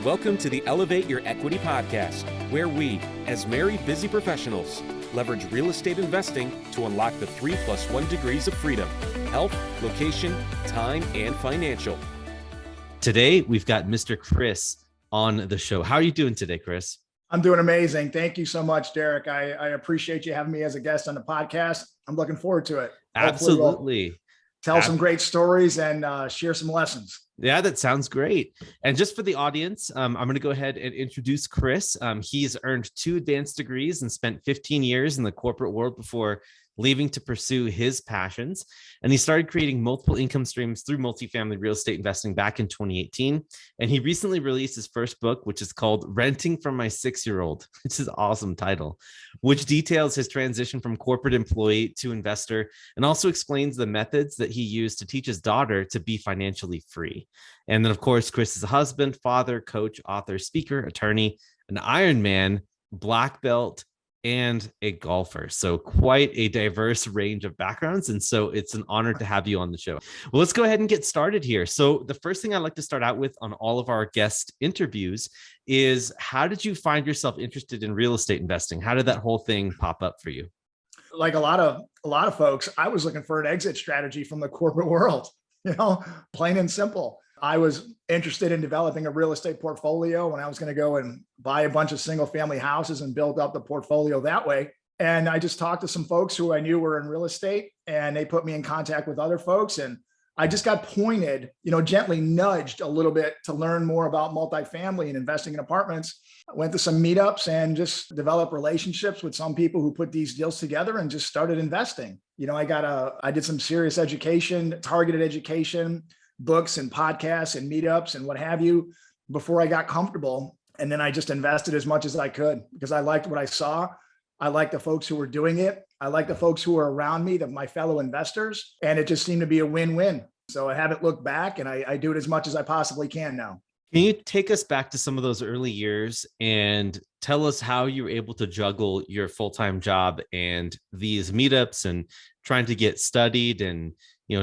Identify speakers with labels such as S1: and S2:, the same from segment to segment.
S1: Welcome to the Elevate Your Equity podcast, where we, as married busy professionals, leverage real estate investing to unlock the 3+1 degrees of freedom: health, location, time, and financial. Today, we've got Mr. Chris on the show. How are you doing today, Chris?
S2: I'm doing amazing. Thank you so much, Derek. I appreciate you having me as a guest on the podcast. I'm looking forward to it.
S1: Absolutely.
S2: We'll tell some great stories and share some lessons.
S1: Yeah, that sounds great. And just for the audience, I'm going to go ahead and introduce Chris. He's earned 2 advanced degrees and spent 15 years in the corporate world before leaving to pursue his passions. And he started creating multiple income streams through multifamily real estate investing back in 2018. And he recently released his first book, which is called Renting from My 6-Year-Old, which is an awesome title, which details his transition from corporate employee to investor and also explains the methods that he used to teach his daughter to be financially free. And then, of course, Chris is a husband, father, coach, author, speaker, attorney, an Ironman, black belt, and a golfer. So quite a diverse range of backgrounds. And so it's an honor to have you on the show. Well, let's go ahead and get started here. So the first thing I'd like to start out with on all of our guest interviews is, how did you find yourself interested in real estate investing? How did that whole thing pop up for you?
S2: Like a lot of folks, I was looking for an exit strategy from the corporate world, plain and simple. I was interested in developing a real estate portfolio when I was going to go and buy a bunch of single family houses and build up the portfolio that way. And I just talked to some folks who I knew were in real estate, and they put me in contact with other folks. And I just got pointed, gently nudged a little bit to learn more about multifamily and investing in apartments. I went to some meetups and just developed relationships with some people who put these deals together and just started investing. I did some serious education, targeted education, books and podcasts and meetups and what have you before I got comfortable. And then I just invested as much as I could because I liked what I saw. I liked the folks who were doing it. I liked the folks who were around me, my fellow investors, and it just seemed to be a win-win. So I haven't looked back, and I do it as much as I possibly can now.
S1: Can you take us back to some of those early years and tell us how you were able to juggle your full-time job and these meetups and trying to get studied and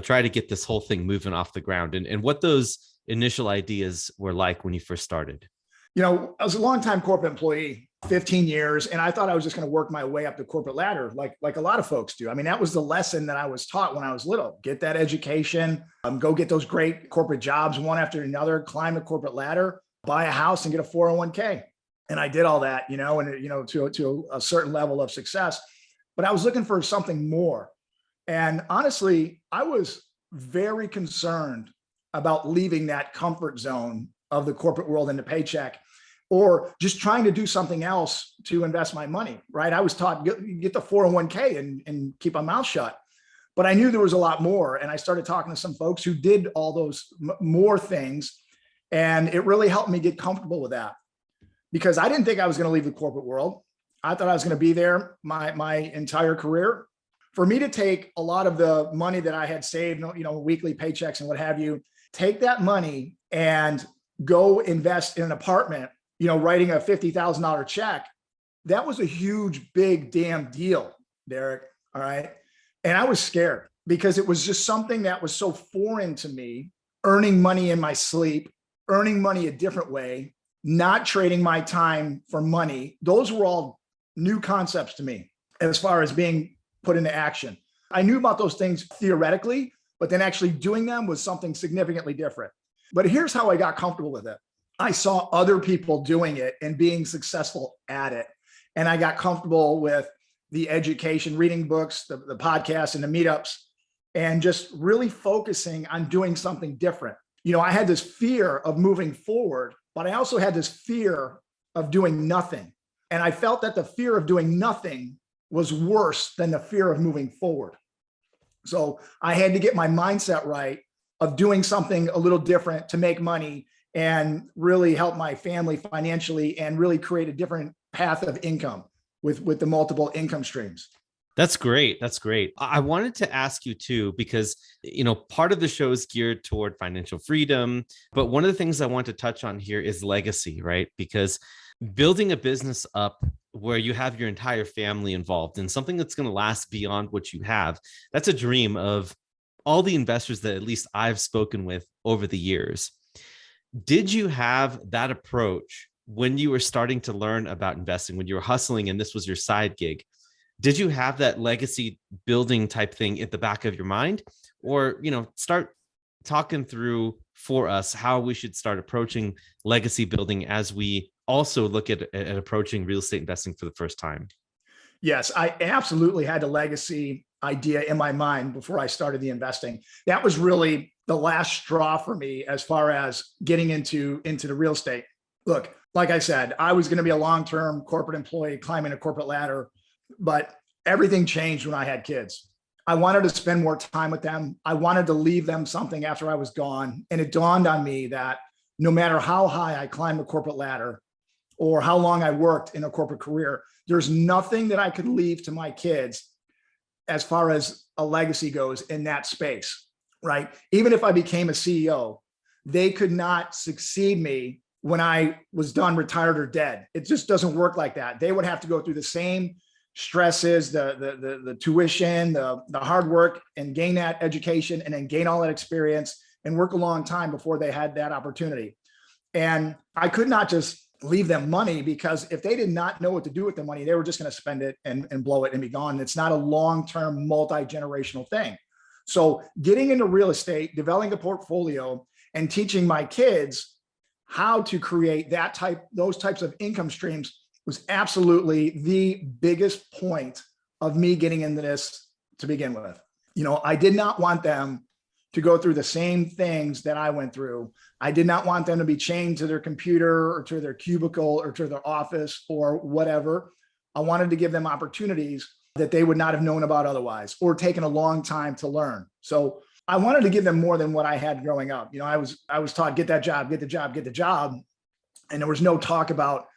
S1: try to get this whole thing moving off the ground, and what those initial ideas were like when you first started?
S2: I was a longtime corporate employee, 15 years, and I thought I was just going to work my way up the corporate ladder like a lot of folks do. I mean, that was the lesson that I was taught when I was little. Get that education, go get those great corporate jobs one after another, climb the corporate ladder, buy a house and get a 401k. And I did all that, to a certain level of success. But I was looking for something more. And honestly, I was very concerned about leaving that comfort zone of the corporate world and the paycheck, or just trying to do something else to invest my money, right? I was taught, get the 401k and keep my mouth shut. But I knew there was a lot more. And I started talking to some folks who did all those more things. And it really helped me get comfortable with that, because I didn't think I was going to leave the corporate world. I thought I was going to be there my entire career. For me to take a lot of the money that I had saved, weekly paychecks and what have you, take that money and go invest in an apartment, writing a $50,000 check, that was a huge, big damn deal, Derek. All right. And I was scared because it was just something that was so foreign to me, earning money in my sleep, earning money a different way, not trading my time for money. Those were all new concepts to me as far as being put into action. I knew about those things theoretically, but then actually doing them was something significantly different. But here's how I got comfortable with it. I saw other people doing it and being successful at it. And I got comfortable with the education, reading books, the podcasts and the meetups, and just really focusing on doing something different. I had this fear of moving forward, but I also had this fear of doing nothing. And I felt that the fear of doing nothing was worse than the fear of moving forward. So I had to get my mindset right of doing something a little different to make money and really help my family financially and really create a different path of income with the multiple income streams.
S1: That's great. That's great. I wanted to ask you too, because, part of the show is geared toward financial freedom, but one of the things I want to touch on here is legacy, right? Because building a business up where you have your entire family involved in something that's going to last beyond what you have, that's a dream of all the investors that at least I've spoken with over the years. Did you have that approach when you were starting to learn about investing, when you were hustling and this was your side gig? Did you have that legacy building type thing at the back of your mind? Or, start talking through for us how we should start approaching legacy building as we also look at approaching real estate investing for the first time?
S2: Yes, I absolutely had a legacy idea in my mind before I started the investing. That was really the last straw for me as far as getting into the real estate. Look, like I said, I was going to be a long-term corporate employee climbing a corporate ladder, but everything changed when I had kids. I wanted to spend more time with them. I wanted to leave them something after I was gone. And it dawned on me that no matter how high I climbed the corporate ladder or how long I worked in a corporate career, there's nothing that I could leave to my kids as far as a legacy goes in that space, right? Even if I became a CEO, they could not succeed me when I was done, retired, or dead. It just doesn't work like that. They would have to go through the same stresses, the tuition, the hard work, and gain that education, and then gain all that experience and work a long time before they had that opportunity. And I could not just leave them money, because if they did not know what to do with the money, they were just going to spend it and blow it and be gone. It's not a long-term multi-generational thing. So getting into real estate, developing a portfolio, and teaching my kids how to create those types of income streams was absolutely the biggest point of me getting into this to begin with. I did not want them to go through the same things that I went through. I did not want them to be chained to their computer or to their cubicle or to their office or whatever. I wanted to give them opportunities that they would not have known about otherwise, or taken a long time to learn. So I wanted to give them more than what I had growing up. I was taught, get that job, get the job, get the job. And there was no talk about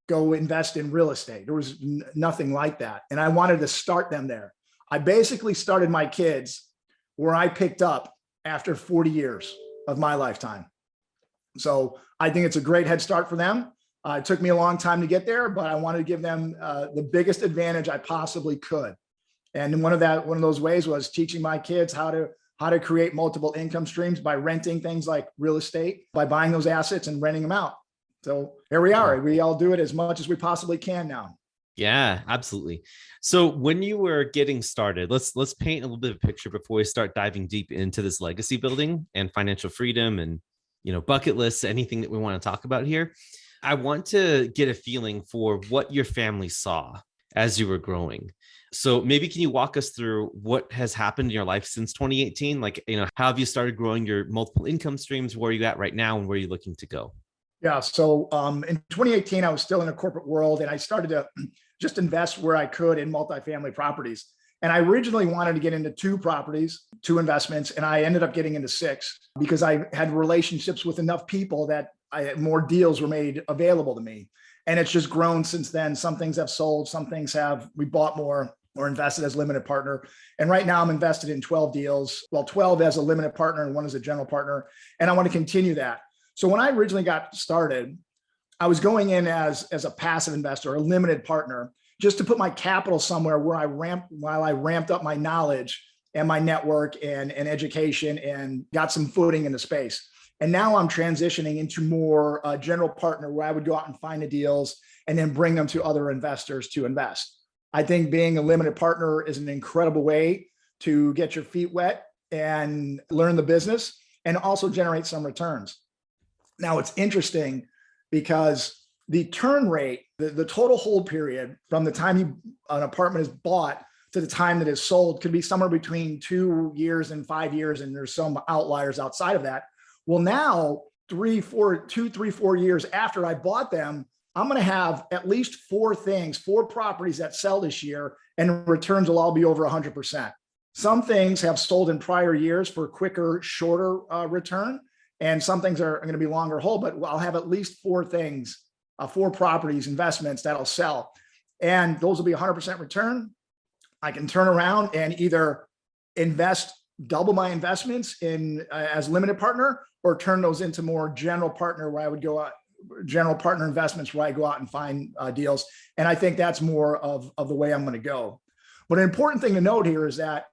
S2: go invest in real estate. There was nothing like that. And I wanted to start them there. I basically started my kids where I picked up after 40 years of my lifetime. So I think it's a great head start for them. It took me a long time to get there, but I wanted to give them the biggest advantage I possibly could. And one of those ways was teaching my kids how to create multiple income streams by renting things like real estate, by buying those assets and renting them out. So here we are. We all do it as much as we possibly can now.
S1: Yeah, absolutely. So when you were getting started, let's paint a little bit of a picture before we start diving deep into this legacy building and financial freedom and, bucket lists, anything that we want to talk about here. I want to get a feeling for what your family saw as you were growing. So maybe can you walk us through what has happened in your life since 2018? Like, how have you started growing your multiple income streams? Where are you at right now, and where are you looking to go?
S2: Yeah. So in 2018, I was still in the corporate world, and I started to just invest where I could in multifamily properties. And I originally wanted to get into 2 properties, 2 investments, and I ended up getting into 6 because I had relationships with enough people that more deals were made available to me. And it's just grown since then. Some things have sold, some things we bought more or invested as limited partner. And right now I'm invested in 12 deals. Well, 12 as a limited partner and 1 as a general partner. And I want to continue that. So when I originally got started, I was going in as a passive investor, a limited partner, just to put my capital somewhere where while I ramped up my knowledge and my network and education and got some footing in the space. And now I'm transitioning into more general partner, where I would go out and find the deals and then bring them to other investors to invest. I think being a limited partner is an incredible way to get your feet wet and learn the business and also generate some returns. Now it's interesting because the turn rate, the total hold period from the time an apartment is bought to the time that it's sold could be somewhere between 2 years and 5 years. And there's some outliers outside of that. Well, now 2, 3, 4 years after I bought them, I'm going to have at least 4 properties that sell this year, and returns will all be over 100%. Some things have sold in prior years for quicker, shorter return. And some things are going to be longer hold, but I'll have at least 4 properties, investments that'll sell. And those will be 100% return. I can turn around and either double my investments in as limited partner, or turn those into more general partner, where I would go out, general partner investments, where I go out and find deals. And I think that's more of the way I'm going to go. But an important thing to note here is that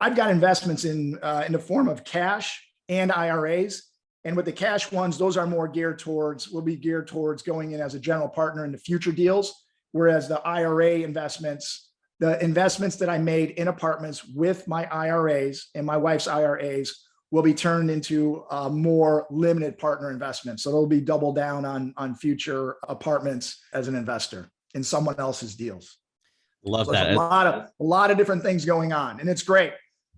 S2: I've got investments in the form of cash and IRAs. And with the cash ones, those are more will be geared towards going in as a general partner into future deals. Whereas the IRA investments, the investments that I made in apartments with my IRAs and my wife's IRAs will be turned into more limited partner investments. So they'll be double down on future apartments as an investor in someone else's deals.
S1: Love
S2: So
S1: that.
S2: there's a lot of different things going on, and it's great.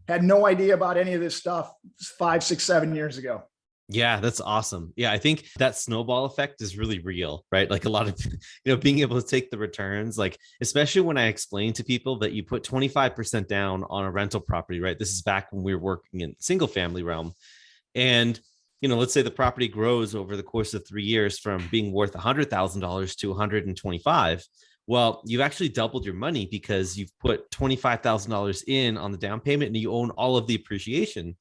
S2: Had no idea about any of this stuff 5, 6, 7 years ago.
S1: Yeah, that's awesome. Yeah, I think that snowball effect is really real, right? Like a lot of, being able to take the returns, like, especially when I explain to people that you put 25% down on a rental property, right? This is back when we were working in single family realm. And, let's say the property grows over the course of 3 years from being worth $100,000 to 125. Well, you've actually doubled your money because you've put $25,000 in on the down payment and you own all of the appreciation.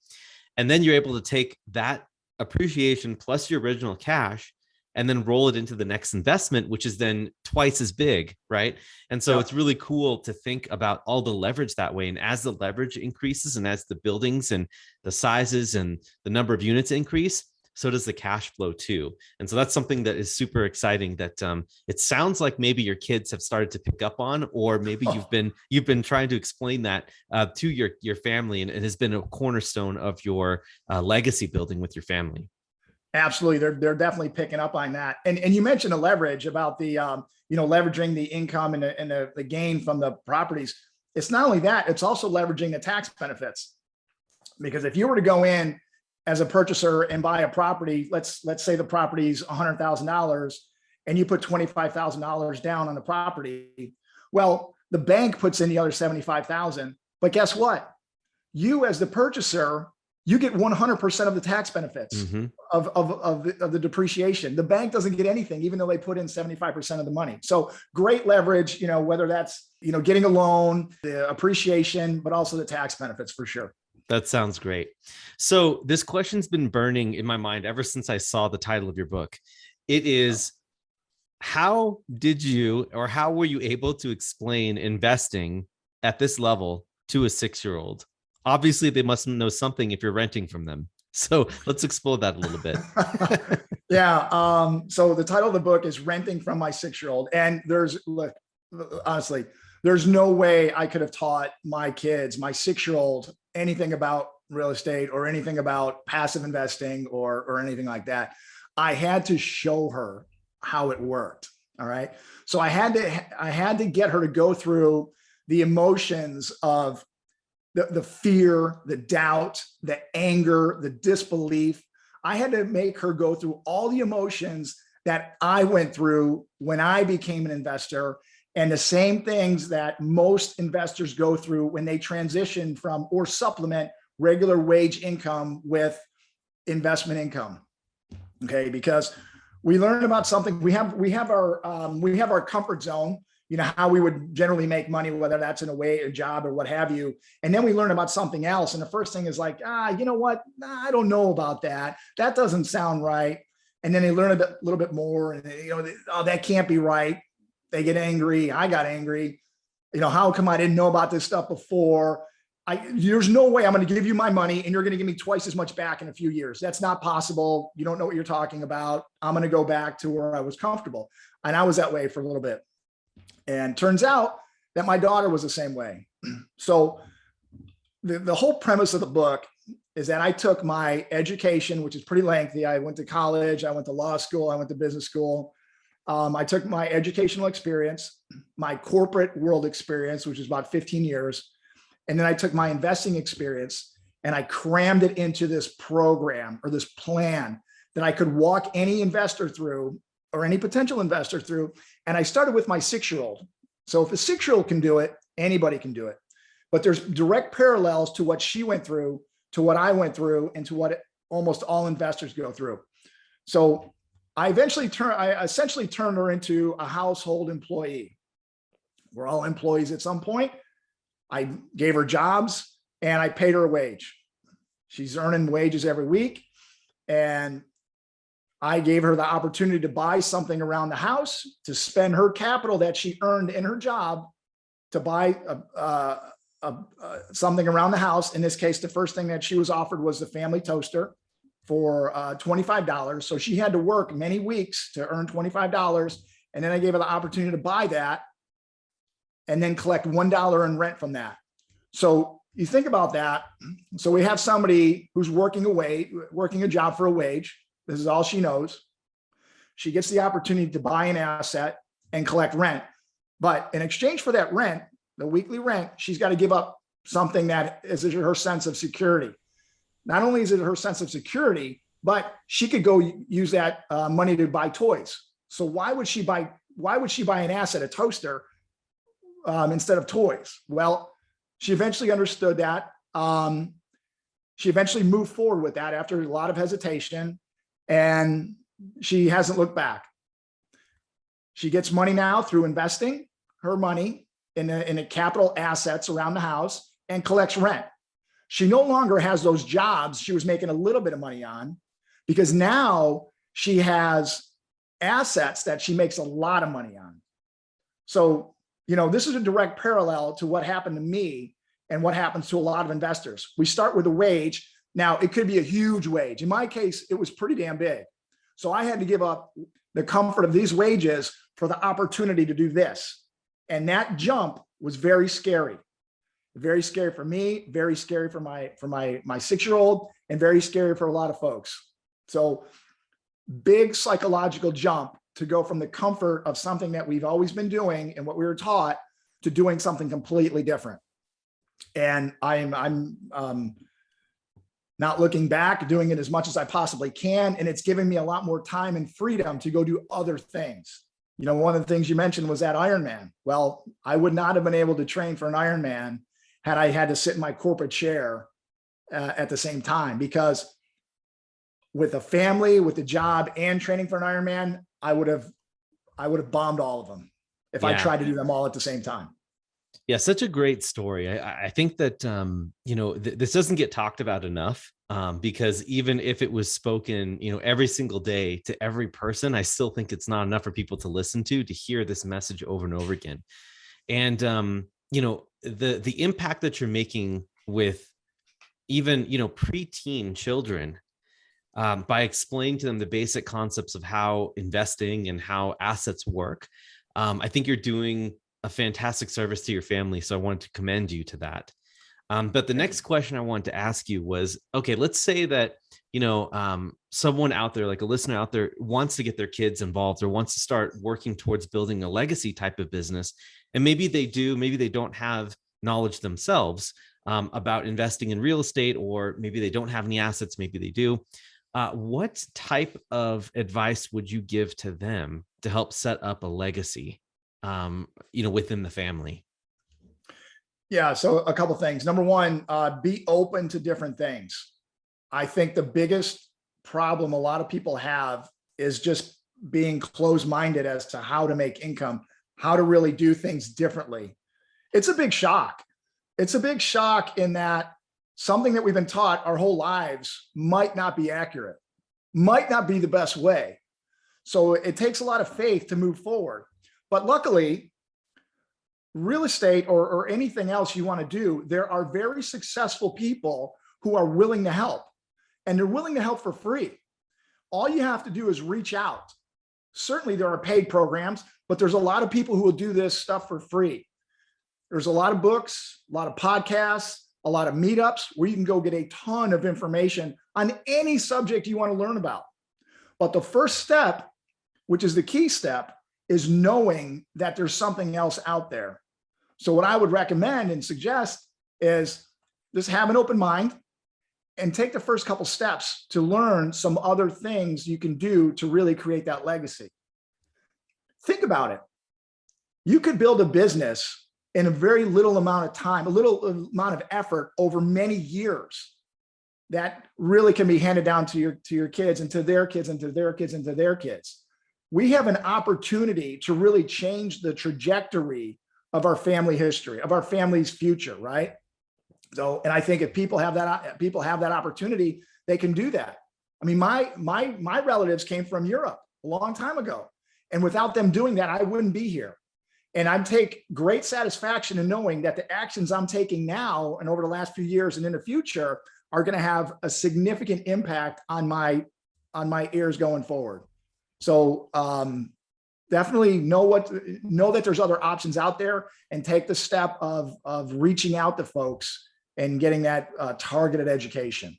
S1: And then you're able to take that appreciation plus your original cash and then roll it into the next investment, which is then twice as big, right? And so it's really cool to think about all the leverage that way. And as the leverage increases and as the buildings and the sizes and the number of units increase, so does the cash flow too. And so that's something that is super exciting that it sounds like maybe your kids have started to pick up on, or maybe you've been trying to explain that to your family, and it has been a cornerstone of your legacy building with your family.
S2: Absolutely. They're definitely picking up on that. And you mentioned the leverage about the, leveraging the income and the gain from the properties. It's not only that, it's also leveraging the tax benefits. Because if you were to go in as a purchaser and buy a property, let's say the property's $100,000 and you put $25,000 down on the property. Well, the bank puts in the other $75,000, but guess what? You as the purchaser, you get 100% of the tax benefits of the depreciation. The bank doesn't get anything, even though they put in 75% of the money. So great leverage, whether that's, getting a loan, the appreciation, but also the tax benefits for sure.
S1: That sounds great. So this question's been burning in my mind ever since I saw the title of your book. It is, how were you able to explain investing at this level to a 6-year-old? Obviously, they must know something if you're renting from them. So let's explore that a little bit.
S2: Yeah. So the title of the book is Renting from My 6-Year-Old. And honestly, there's no way I could have taught my kids, my 6-year-old, anything about real estate or anything about passive investing or anything like that. I had to show her how it worked. All right. So I had to get her to go through the emotions of the fear, the doubt, the anger, the disbelief. I had to make her go through all the emotions that I went through when I became an investor, and the same things that most investors go through when they transition from or supplement regular wage income with investment income. Okay, because we learn about something. We have our comfort zone. How we would generally make money, whether that's in a job or what have you. And then we learn about something else. And the first thing is like, you know what? I don't know about that. That doesn't sound right. And then they learn a little bit more, and that can't be right. They get angry. I got angry. How come I didn't know about this stuff before? There's no way I'm going to give you my money and you're going to give me twice as much back in a few years. That's not possible. You don't know what you're talking about. I'm going to go back to where I was comfortable. And I was that way for a little bit. And turns out that my daughter was the same way. So the whole premise of the book is that I took my education, which is pretty lengthy. I went to college, I went to law school, I went to business school. I took my educational experience, my corporate world experience, which is about 15 years. And then I took my investing experience and I crammed it into this program or this plan that I could walk any investor through or any potential investor through. And I started with my 6-year-old. So if a 6-year-old can do it, anybody can do it. But there's direct parallels to what she went through, to what I went through, and to what almost all investors go through. So I essentially turned her into a household employee. We're all employees at some point. I gave her jobs and I paid her a wage. She's earning wages every week. And I gave her the opportunity to buy something around the house, to spend her capital that she earned in her job to buy something around the house. In this case, the first thing that she was offered was the family toaster for $25. So she had to work many weeks to earn $25. And then I gave her the opportunity to buy that and then collect $1 in rent from that. So you think about that. So we have somebody who's working a job for a wage. This is all she knows. She gets the opportunity to buy an asset and collect rent. But in exchange for that rent, the weekly rent, she's got to give up something that is her sense of security. Not only is it her sense of security, but she could go use that money to buy toys. So why would she buy an asset, a toaster, instead of toys? Well, she eventually understood that. She eventually moved forward with that after a lot of hesitation, and she hasn't looked back. She gets money now through investing her money in a capital assets around the house and collects rent. She no longer has those jobs she was making a little bit of money on, because now she has assets that she makes a lot of money on. So, this is a direct parallel to what happened to me and what happens to a lot of investors. We start with a wage. Now, it could be a huge wage. In my case, it was pretty damn big. So I had to give up the comfort of these wages for the opportunity to do this. And that jump was very scary. Very scary for me, very scary for my 6-year-old, and very scary for a lot of folks. So big psychological jump to go from the comfort of something that we've always been doing and what we were taught to doing something completely different. And I'm not looking back, doing it as much as I possibly can. And it's giving me a lot more time and freedom to go do other things. One of the things you mentioned was that Ironman. Well, I would not have been able to train for an Ironman had I had to sit in my corporate chair at the same time, because with a family, with a job, and training for an Ironman, I would have bombed all of them if I tried to do them all at the same time.
S1: Yeah, such a great story. I think that, this doesn't get talked about enough, because even if it was spoken, every single day to every person, I still think it's not enough for people to listen to hear this message over and over again. And, the impact that you're making with even, preteen children, by explaining to them the basic concepts of how investing and how assets work, I think you're doing a fantastic service to your family. So I wanted to commend you to that. But the next question I wanted to ask you was, okay, let's say that, someone out there, like a listener out there, wants to get their kids involved or wants to start working towards building a legacy type of business. And maybe they do, maybe they don't have knowledge themselves about investing in real estate, or maybe they don't have any assets, maybe they do. What type of advice would you give to them to help set up a legacy, within the family?
S2: Yeah. So a couple of things. Number one, be open to different things. I think the biggest problem a lot of people have is just being closed-minded as to how to make income, how to really do things differently. It's a big shock. It's a big shock in that something that we've been taught our whole lives might not be accurate, might not be the best way. So it takes a lot of faith to move forward. But luckily, real estate or anything else you want to do, there are very successful people who are willing to help, and they're willing to help for free. All you have to do is reach out. Certainly there are paid programs, but there's a lot of people who will do this stuff for free. There's a lot of books, a lot of podcasts, a lot of meetups where you can go get a ton of information on any subject you want to learn about. But the first step, which is the key step, is knowing that there's something else out there. So what I would recommend and suggest is just have an open mind and take the first couple steps to learn some other things you can do to really create that legacy. Think about it. You could build a business in a very little amount of time, a little amount of effort over many years that really can be handed down to your kids and to their kids and to their kids and to their kids. We have an opportunity to really change the trajectory of our family history, of our family's future, right? So, and I think if people have that opportunity, they can do that. I mean, my relatives came from Europe a long time ago, and without them doing that, I wouldn't be here. And I take great satisfaction in knowing that the actions I'm taking now and over the last few years and in the future are going to have a significant impact on my heirs going forward. So definitely know that there's other options out there, and take the step of reaching out to folks and getting that targeted education.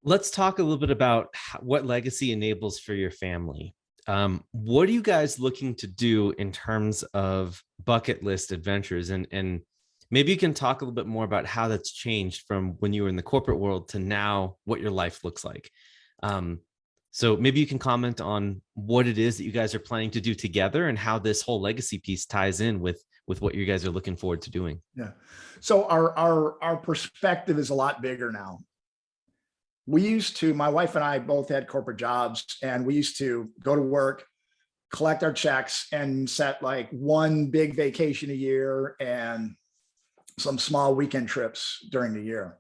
S1: Let's talk a little bit about what legacy enables for your family. What are you guys looking to do in terms of bucket list adventures? And maybe you can talk a little bit more about how that's changed from when you were in the corporate world to now, what your life looks like. So maybe you can comment on what it is that you guys are planning to do together, and how this whole legacy piece ties in with what you guys are looking forward to doing.
S2: Yeah. So our perspective is a lot bigger now. My wife and I both had corporate jobs, and we used to go to work, collect our checks, and set like one big vacation a year and some small weekend trips during the year.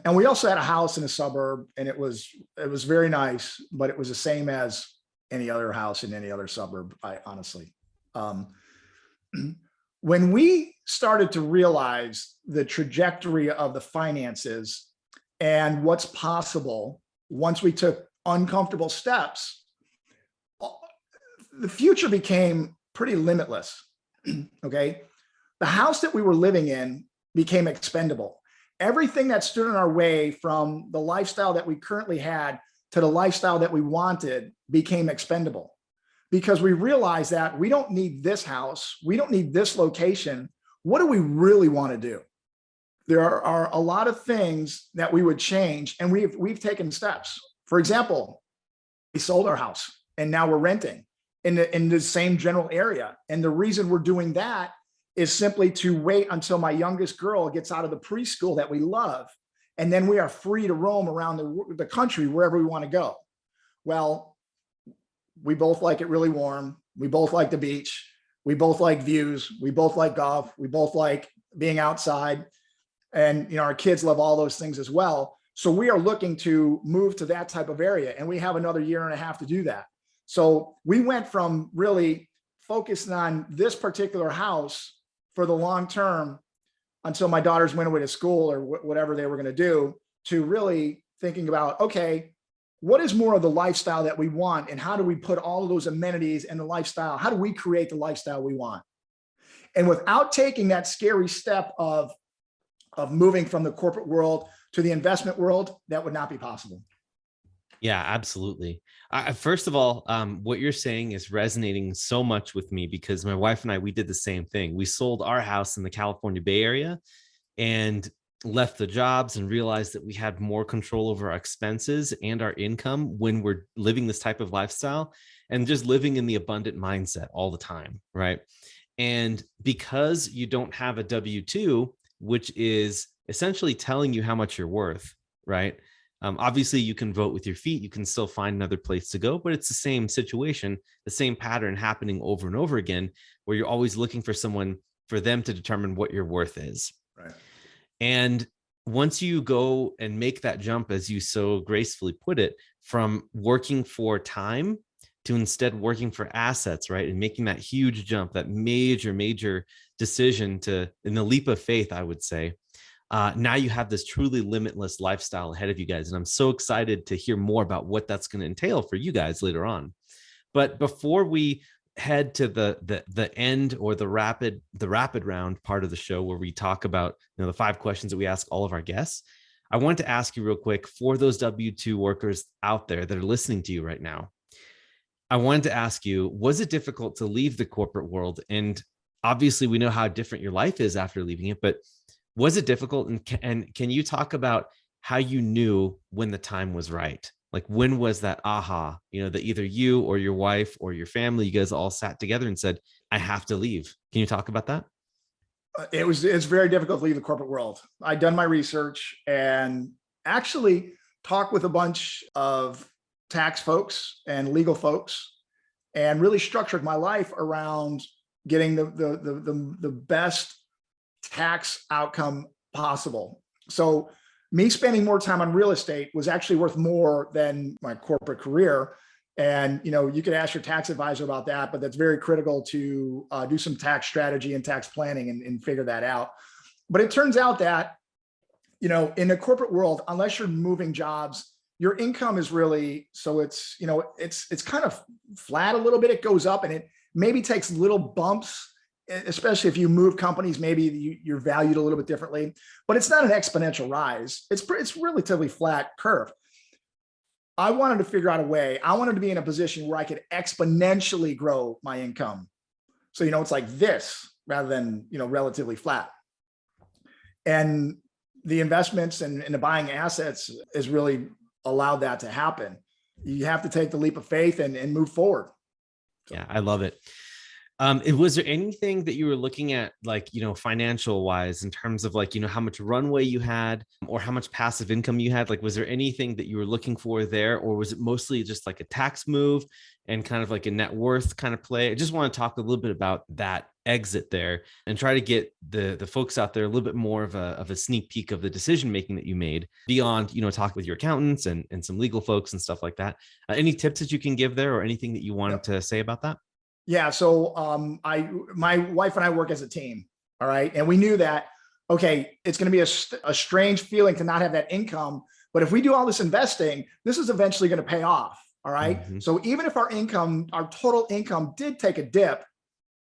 S2: And we also had a house in a suburb, and it was very nice, but it was the same as any other house in any other suburb, honestly. When we started to realize the trajectory of the finances and what's possible once we took uncomfortable steps, the future became pretty limitless. Okay. The house that we were living in became expendable. Everything that stood in our way from the lifestyle that we currently had to the lifestyle that we wanted became expendable, because we realized that we don't need this house. We don't need this location. What do we really want to do? There are a lot of things that we would change, and we've taken steps. For example, we sold our house, and now we're renting in the same general area. And the reason we're doing that is simply to wait until my youngest girl gets out of the preschool that we love, and then we are free to roam around the country wherever we want to go. Well, we both like it really warm. We both like the beach. We both like views. We both like golf. We both like being outside. And our kids love all those things as well. So we are looking to move to that type of area, and we have another year and a half to do that. So we went from really focusing on this particular house for the long term until my daughters went away to school or whatever they were going to do, to really thinking about, okay, what is more of the lifestyle that we want, and how do we put all of those amenities and the lifestyle? How do we create the lifestyle we want? And without taking that scary step of moving from the corporate world to the investment world, that would not be possible.
S1: Yeah, absolutely. First of all, what you're saying is resonating so much with me, because my wife and I, we did the same thing. We sold our house in the California Bay Area and left the jobs, and realized that we had more control over our expenses and our income when we're living this type of lifestyle, and just living in the abundant mindset all the time, right? And because you don't have a W-2, which is essentially telling you how much you're worth, right? Obviously, you can vote with your feet. You can still find another place to go, but it's the same situation, the same pattern happening over and over again, where you're always looking for them to determine what your worth is.
S2: Right.
S1: And once you go and make that jump, as you so gracefully put it, from working for time to instead working for assets, right? And making that huge jump, that major decision in the leap of faith, I would say, now you have this truly limitless lifestyle ahead of you guys. And I'm so excited to hear more about what that's going to entail for you guys later on. But before we head to the end, or the rapid round part of the show, where we talk about the 5 questions that we ask all of our guests, I wanted to ask you real quick, for those W-2 workers out there that are listening to you right now, I wanted to ask you, was it difficult to leave the corporate world? And obviously we know how different your life is after leaving it, but was it difficult? And can you talk about how you knew when the time was right? Like, when was that aha, that either you or your wife or your family, you guys all sat together and said, I have to leave? Can you talk about that?
S2: It's very difficult to leave the corporate world. I'd done my research and actually talked with a bunch of tax folks and legal folks, and really structured my life around getting the best tax outcome possible. So me spending more time on real estate was actually worth more than my corporate career. And, you could ask your tax advisor about that, but that's very critical to do some tax strategy and tax planning and figure that out. But it turns out that, In the corporate world, unless you're moving jobs, your income is really, so it's kind of flat a little bit. It goes up and it maybe takes little bumps, especially if you move companies, maybe you're valued a little bit differently, but it's not an exponential rise. It's relatively flat curve. I wanted to figure out a way. I wanted to be in a position where I could exponentially grow my income. So, it's like this rather than, relatively flat. And the investments and the buying assets has really allowed that to happen. You have to take the leap of faith and move forward.
S1: Yeah, I love it. Was there anything that you were looking at, like, financial wise, in terms of like, how much runway you had or how much passive income you had? Like, was there anything that you were looking for there, or was it mostly just like a tax move and kind of like a net worth kind of play? I just want to talk a little bit about that exit there and try to get the folks out there a little bit more of a sneak peek of the decision making that you made beyond, talk with your accountants and some legal folks and stuff like that. Any tips that you can give there, or anything that you wanted to say about that?
S2: Yeah. So my wife and I work as a team. All right. And we knew that, okay, it's going to be a strange feeling to not have that income. But if we do all this investing, this is eventually going to pay off. All right. Mm-hmm. So even if our total income did take a dip,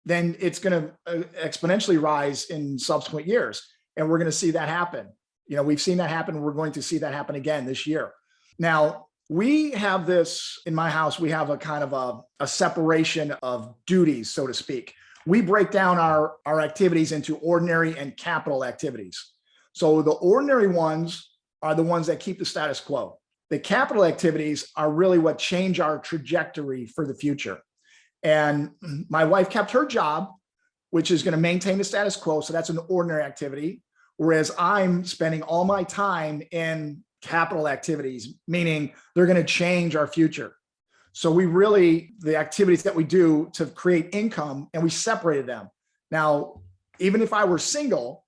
S2: then it's going to exponentially rise in subsequent years. And we're going to see that happen. We've seen that happen. We're going to see that happen again this year. Now, we have this in my house. We have a kind of a separation of duties, so to speak. We break down our activities into ordinary and capital activities. So the ordinary ones are the ones that keep the status quo. The capital activities are really what change our trajectory for the future. And my wife kept her job, which is going to maintain the status quo. So that's an ordinary activity. Whereas I'm spending all my time in capital activities, meaning they're going to change our future. So the activities that we do to create income, and we separated them. Now, even if I were single,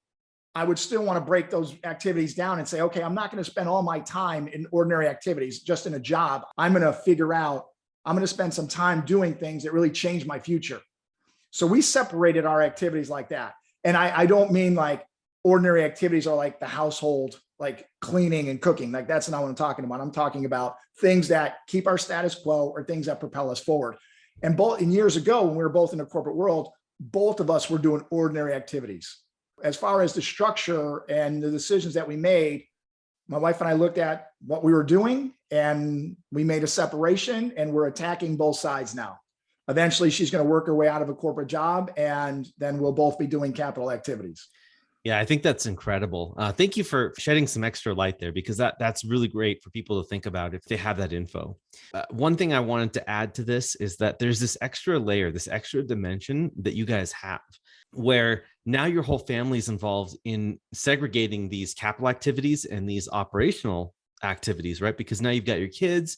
S2: I would still want to break those activities down and say, okay, I'm not going to spend all my time in ordinary activities, just in a job. I'm going to spend some time doing things that really change my future. So we separated our activities like that. And I don't mean like ordinary activities are like the household, like cleaning and cooking. Like that's not what I'm talking about. I'm talking about things that keep our status quo or things that propel us forward. And years ago, when we were both in the corporate world, both of us were doing ordinary activities. As far as the structure and the decisions that we made, my wife and I looked at what we were doing and we made a separation, and we're attacking both sides now. Eventually, she's going to work her way out of a corporate job, and then we'll both be doing capital activities.
S1: Yeah, I think that's incredible. Thank you for shedding some extra light there, because that's really great for people to think about if they have that info. One thing I wanted to add to this is that there's this extra layer, this extra dimension that you guys have, where now your whole family is involved in segregating these capital activities and these operational activities, right? Because now you've got your kids.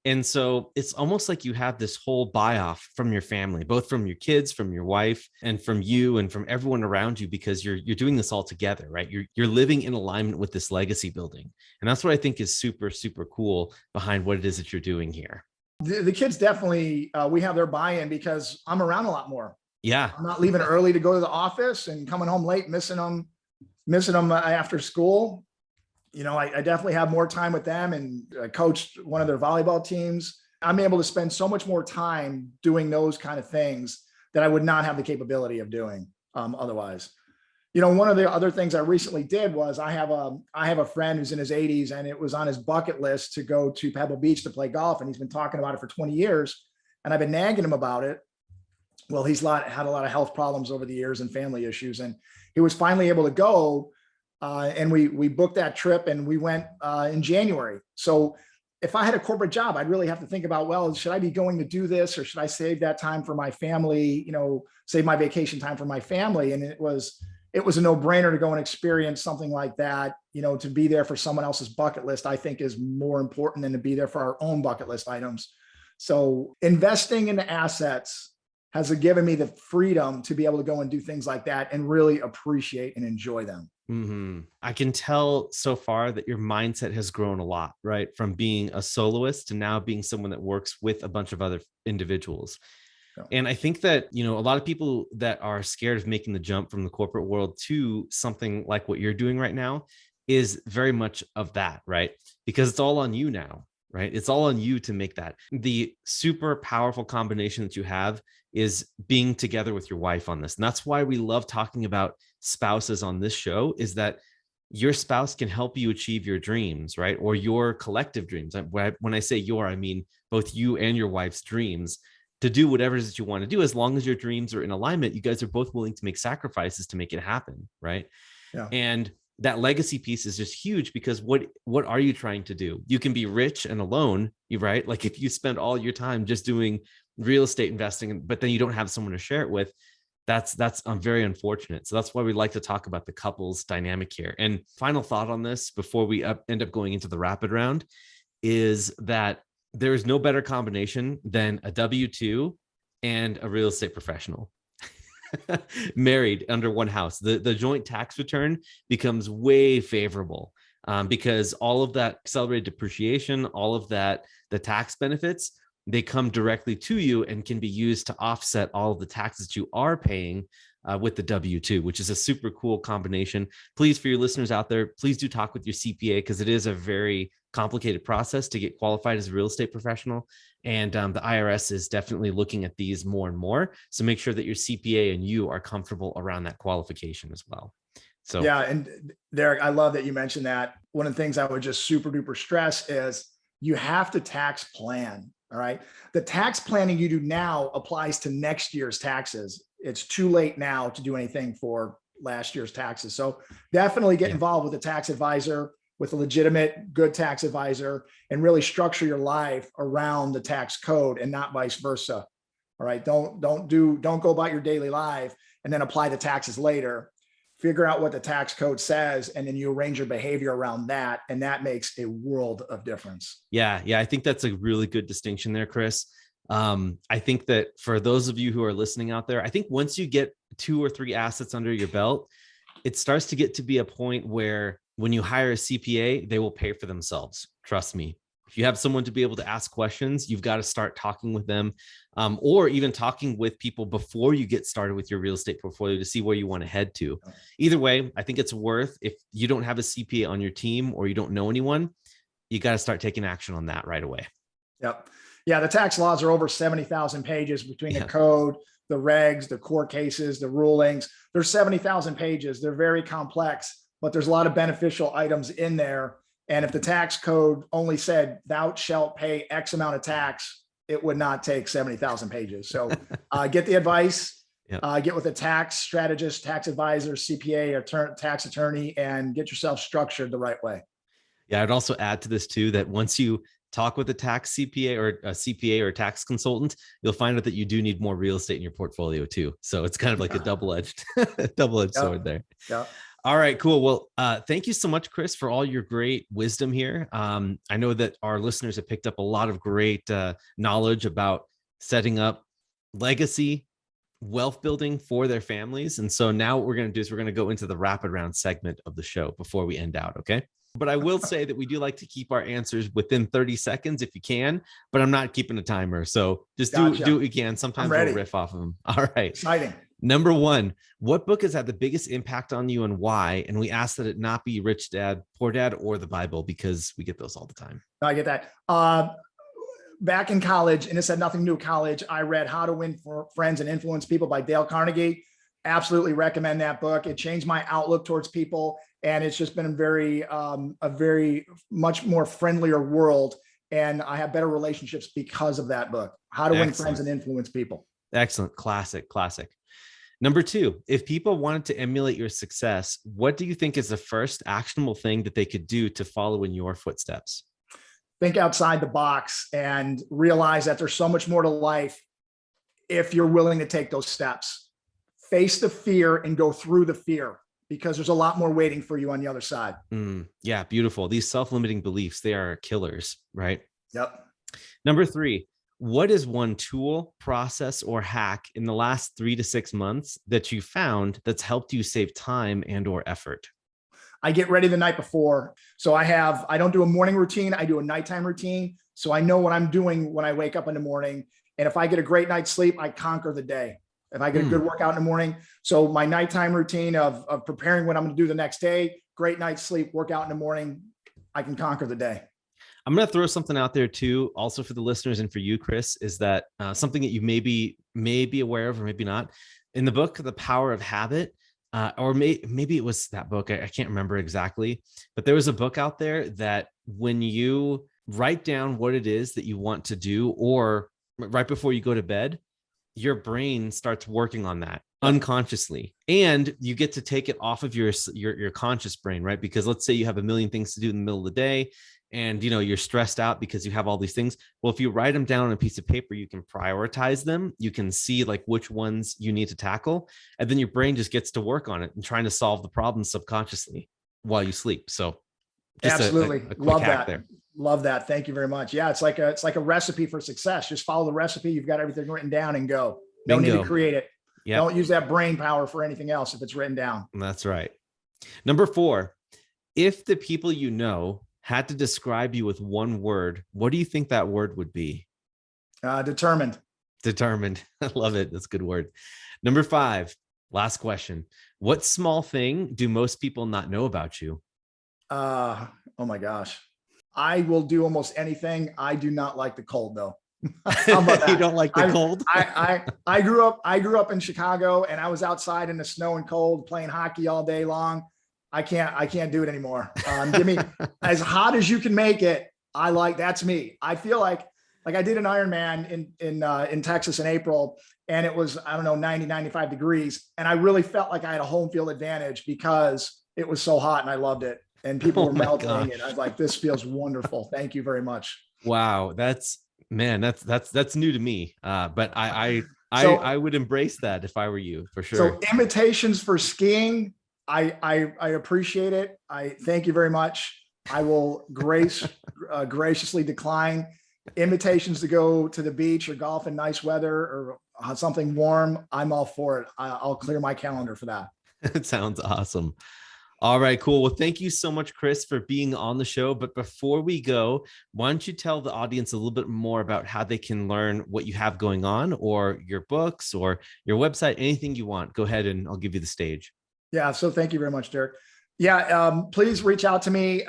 S1: And so it's almost like you have this whole buy-off from your family, both from your kids, from your wife, and from you and from everyone around you, because you're doing this all together, right? You're living in alignment with this legacy building. And that's what I think is super, super cool behind what it is that you're doing here.
S2: The kids definitely, we have their buy-in because I'm around a lot more.
S1: Yeah.
S2: I'm not leaving early to go to the office and coming home late, missing them after school. I definitely have more time with them, and I coached one of their volleyball teams. I'm able to spend so much more time doing those kind of things that I would not have the capability of doing otherwise. One of the other things I recently did was I have a friend who's in his 80s, and it was on his bucket list to go to Pebble Beach to play golf. And he's been talking about it for 20 years. And I've been nagging him about it. Well, he's had a lot of health problems over the years and family issues. And he was finally able to go. And we booked that trip, and we went in January. So if I had a corporate job, I'd really have to think about, well, should I be going to do this, or should I save that time for my family, save my vacation time for my family? And it was a no-brainer to go and experience something like that. To be there for someone else's bucket list, I think, is more important than to be there for our own bucket list items. So investing into assets has given me the freedom to be able to go and do things like that and really appreciate and enjoy them.
S1: Mm-hmm. I can tell so far that your mindset has grown a lot, right? From being a soloist to now being someone that works with a bunch of other individuals. Yeah. And I think that, a lot of people that are scared of making the jump from the corporate world to something like what you're doing right now, is very much of that, right? Because it's all on you now, right? It's all on you to make that. The super powerful combination that you have is being together with your wife on this. And that's why we love talking about spouses on this show, is that your spouse can help you achieve your dreams, right? Or your collective dreams. When I say your, I mean both you and your wife's dreams, to do whatever it is that you want to do. As long as your dreams are in alignment, you guys are both willing to make sacrifices to make it happen, right?
S2: Yeah.
S1: And that legacy piece is just huge, because what are you trying to do? You can be rich and alone, right? Like if you spend all your time just doing real estate investing, but then you don't have someone to share it with, that's very unfortunate. So that's why we like to talk about the couples dynamic here. And final thought on this before we end up going into the rapid round is that there is no better combination than a W-2 and a real estate professional married under one house. The joint tax return becomes way favorable, because all of that accelerated depreciation, all of that, the tax benefits, they come directly to you and can be used to offset all of the taxes you are paying with the W-2, which is a super cool combination. Please, for your listeners out there, please do talk with your CPA, because it is a very complicated process to get qualified as a real estate professional. And the IRS is definitely looking at these more and more. So make sure that your CPA and you are comfortable around that qualification as well. So
S2: yeah, and Derek, I love that you mentioned that. One of the things I would just super duper stress is you have to tax plan. All right. The tax planning you do now applies to next year's taxes. It's too late now to do anything for last year's taxes. So definitely get involved with a tax advisor, with a legitimate, good tax advisor, and really structure your life around the tax code and not vice versa. All right. Don't go about your daily life and then apply the taxes later. Figure out what the tax code says, and then you arrange your behavior around that. And that makes a world of difference.
S1: Yeah. I think that's a really good distinction there, Chris. I think that for those of you who are listening out there, I think once you get 2 or 3 assets under your belt, it starts to get to be a point where when you hire a CPA, they will pay for themselves. Trust me. If you have someone to be able to ask questions, you've got to start talking with them, or even talking with people before you get started with your real estate portfolio to see where you want to head to. Either way, I think it's worth, if you don't have a CPA on your team or you don't know anyone, you got to start taking action on that right away.
S2: Yep. Yeah. The tax laws are over 70,000 pages between the code, the regs, the court cases, the rulings. There's 70,000 pages. They're very complex, but there's a lot of beneficial items in there. And if the tax code only said thou shalt pay X amount of tax, it would not take 70,000 pages. So get the advice, get with a tax strategist, tax advisor, CPA, or tax attorney, and get yourself structured the right way.
S1: Yeah, I'd also add to this too, that once you talk with a tax CPA or a CPA or a tax consultant, you'll find out that you do need more real estate in your portfolio too. So it's kind of like a double-edged sword there.
S2: Yeah.
S1: All right, cool. Well, thank you so much, Chris, for all your great wisdom here. I know that our listeners have picked up a lot of great knowledge about setting up legacy wealth building for their families. And so now what we're going to do is we're going to go into the rapid round segment of the show before we end out. Okay. But I will say that we do like to keep our answers within 30 seconds if you can, but I'm not keeping a timer. So just do what you can. Sometimes we'll riff off of them. All right.
S2: Exciting.
S1: Number 1, what book has had the biggest impact on you and why? And we ask that it not be Rich Dad, Poor Dad, or the Bible, because we get those all the time.
S2: I get that. Back in college, and this had nothing to do with college, I read How to Win Friends and Influence People by Dale Carnegie. Absolutely recommend that book. It changed my outlook towards people. And it's just been a very much more friendlier world. And I have better relationships because of that book, How to Win Friends and Influence People.
S1: Excellent. Classic. Number 2, if people wanted to emulate your success, what do you think is the first actionable thing that they could do to follow in your footsteps?
S2: Think outside the box and realize that there's so much more to life if you're willing to take those steps. Face the fear and go through the fear, because there's a lot more waiting for you on the other side.
S1: Yeah, beautiful. These self-limiting beliefs, they are killers, right?
S2: Yep.
S1: Number 3, what is one tool, process, or hack in the last 3 to 6 months that you found that's helped you save time and or effort?
S2: I get ready the night before. So I don't do a morning routine. I do a nighttime routine. So I know what I'm doing when I wake up in the morning. And if I get a great night's sleep, I conquer the day. If I get a good workout in the morning. So my nighttime routine of preparing what I'm going to do the next day, great night's sleep, work out in the morning, I can conquer the day.
S1: I'm going to throw something out there too, also for the listeners and for you, Chris, is that something that you may be aware of or maybe not. In the book, The Power of Habit, or maybe it was that book, I can't remember exactly, but there was a book out there that when you write down what it is that you want to do, or right before you go to bed, your brain starts working on that unconsciously, and you get to take it off of your conscious brain, right? Because let's say you have a million things to do in the middle of the day, and you're stressed out because you have all these things. Well, if you write them down on a piece of paper, you can prioritize them. You can see like which ones you need to tackle, and then your brain just gets to work on it and trying to solve the problem subconsciously while you sleep. So just
S2: absolutely
S1: a quick
S2: love
S1: hack
S2: that
S1: there.
S2: Love that. Thank you very much. Yeah, it's like a recipe for success. Just follow the recipe. You've got everything written down and go. No need to create it. Yep. Don't use that brain power for anything else if it's written down.
S1: That's right. Number 4, if the people you know had to describe you with one word, what do you think that word would be?
S2: Determined.
S1: Determined. I love it. That's a good word. Number 5, last question. What small thing do most people not know about you?
S2: Oh my gosh. I will do almost anything. I do not like the cold though. How about that?
S1: You don't like the cold?
S2: I grew up in Chicago, and I was outside in the snow and cold playing hockey all day long. I can't do it anymore. Give me as hot as you can make it. That's me. I feel like I did an Ironman in Texas in April, and it was, I don't know, 90, 95 degrees. And I really felt like I had a home field advantage because it was so hot and I loved it. And people were melting. And I was like, this feels wonderful. Thank you very much.
S1: Wow. That's new to me. But I would embrace that if I were you, for sure.
S2: So invitations for skiing, I appreciate it. I thank you very much. I will graciously decline invitations to go to the beach or golf in nice weather or something warm. I'm all for it. I'll clear my calendar for that.
S1: It sounds awesome. All right, cool. Well, thank you so much, Chris, for being on the show. But before we go, why don't you tell the audience a little bit more about how they can learn what you have going on, or your books or your website, anything you want. Go ahead and I'll give you the stage.
S2: Yeah. So thank you very much, Derek. Yeah. Please reach out to me.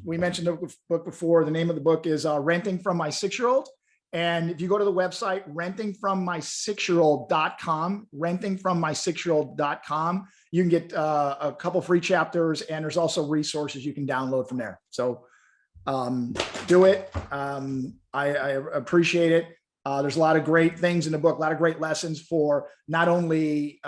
S2: We mentioned the book before. The name of the book is Renting from My 6-Year-Old. And if you go to the website, rentingfrommysixyearold.com, you can get a couple free chapters, and there's also resources you can download from there. So do it. I appreciate it. There's a lot of great things in the book, a lot of great lessons for not only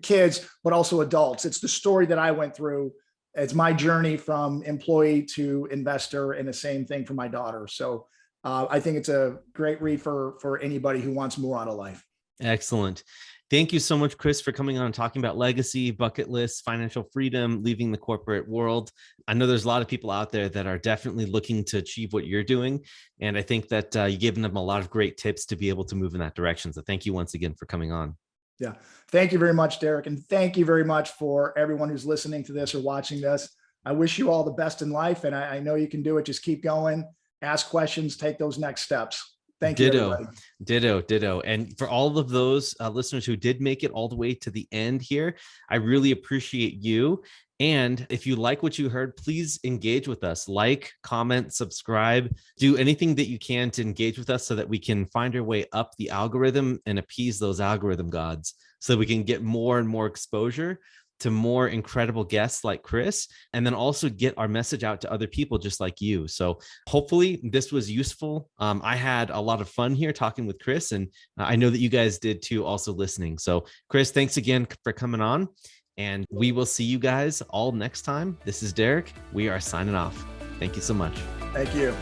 S2: kids, but also adults. It's the story that I went through. It's my journey from employee to investor, and the same thing for my daughter. So I think it's a great read for anybody who wants more out of life.
S1: Excellent. Thank you so much, Chris, for coming on and talking about legacy, bucket lists, financial freedom, leaving the corporate world. I know there's a lot of people out there that are definitely looking to achieve what you're doing. And I think that you've given them a lot of great tips to be able to move in that direction. So thank you once again for coming on.
S2: Yeah. Thank you very much, Derek. And thank you very much for everyone who's listening to this or watching this. I wish you all the best in life. And I know you can do it. Just keep going, ask questions, take those next steps. Thank you. Ditto.
S1: And for all of those listeners who did make it all the way to the end here, I really appreciate you. And if you like what you heard, please engage with us. Like, comment, subscribe, do anything that you can to engage with us so that we can find our way up the algorithm and appease those algorithm gods so that we can get more and more exposure to more incredible guests like Chris, and then also get our message out to other people just like you. So hopefully this was useful. I had a lot of fun here talking with Chris, and I know that you guys did too, also listening. So Chris, thanks again for coming on, and we will see you guys all next time. This is Derek. We are signing off. Thank you so much.
S2: Thank you.